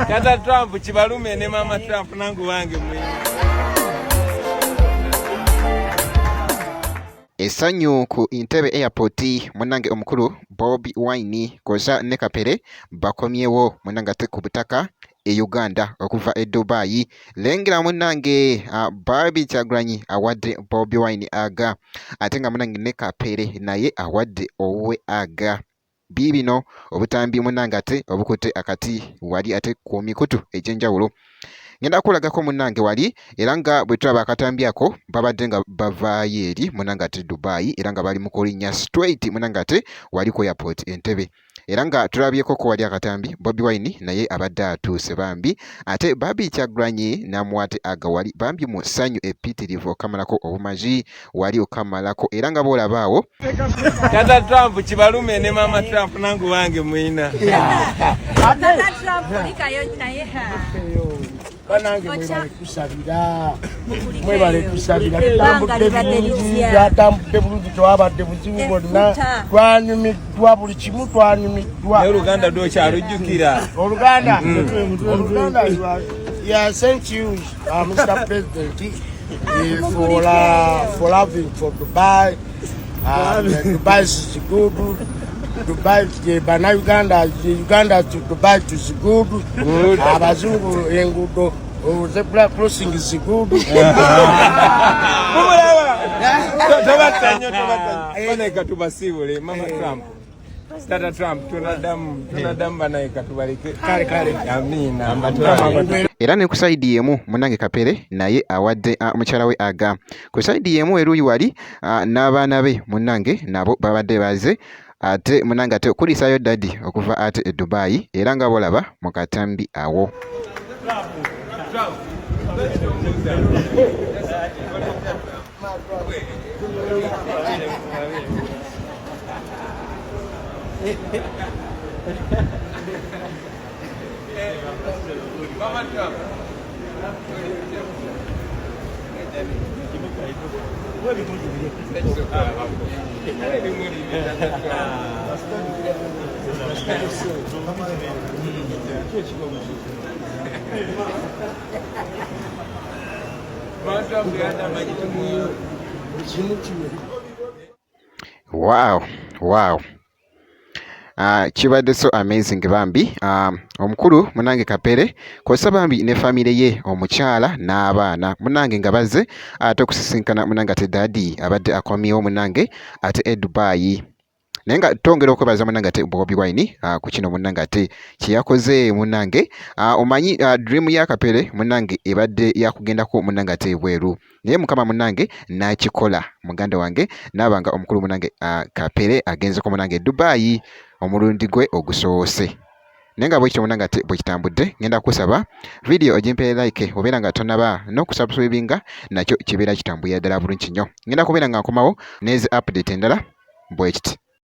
Tata Trump kibalume ne mama Trump nangu wange mwe. Essanyu ku Entebbe Airport munange omukulu Bobi Wine koza ne Kapere bakomyewo munange ate ku butaka e Uganda okuva e Dubai. Lengera munange Barbie Kyagulanyi awadde Bobi Wine aga ate nga munange ne Kapere naye awadde owe aga. Bibino obutambi munange ate obukutte akati wali ate ku mikutu egy'enjawulo. Ngenda kulagako munange wali era nga bwe tulaba akatambi ako babadde nga bavaayo eri munange ate Dubai era nga bali mu kulinnya straight munange ate wali ku airport Entebbe era nga tulabyeko ko wali akatambi Bobi Wine naye abadde atuuse bambi ate Barbie Kyagulanyi namuwate aga wali bambi mu ssanyu epitirivu okamalako obumazi wali okamalako era nga boolabaawo Tata Trump kibalume ne mama Trump nangu wange mwina. Tata Trump likayo naye banange mwebale kusabira tutambudde bulungi twabadde buzibu bwonna twanyumiddwa buli kimu twanyumiddwa. Oluganda lwokyalujjukira Oluganda yeah, thank you Mr. President for loving for Dubai. Dubai is good. Dubai bana Uganda to Dubai is good. Abazungu engudo zebra crossing is good. Baneka tubasibule mama Trump. Tata Trump tunadamu baneka tubalike kale. Amina. Era ne ku side yemu munange Kapere naye awadde mukyala we aga. Ku side yemu eruyi wali n'abaana be munange nabo babadde baze ate munange ate okuliisayo dadi okuva ate e Dubai era nga bolaba mu katambi awo. Wow. Kibadde so amazing bambi. Omukulu munange Kapere kosa bambi ne family ye omukyala n'abaana munange nga bazze ate okusisinkana munange ate dadi abadde akomyewo munange ate e Dubai. Naye nga tongera okwebaza munange ate Bobi Wine ku kino munange ate kyeyakoze munange omanyi dream ya Kapere munange ebadde yakugendako munange ate ebweru naye mukama munange n'akikola muganda wange n'abanga omukulu munange Kapere agenzeko munange Dubai omulundi gwe ogusoose. Naye nga bwekityo munange ate bwekitambudde ngenda kusaba video ogimpere like obeera nga tonaba n'okusubscribinga nakyo kibeera kitambulira ddala bulungi nnyo. Ngenda kubeera nga nkomawo n'ezi update endala bwekiti.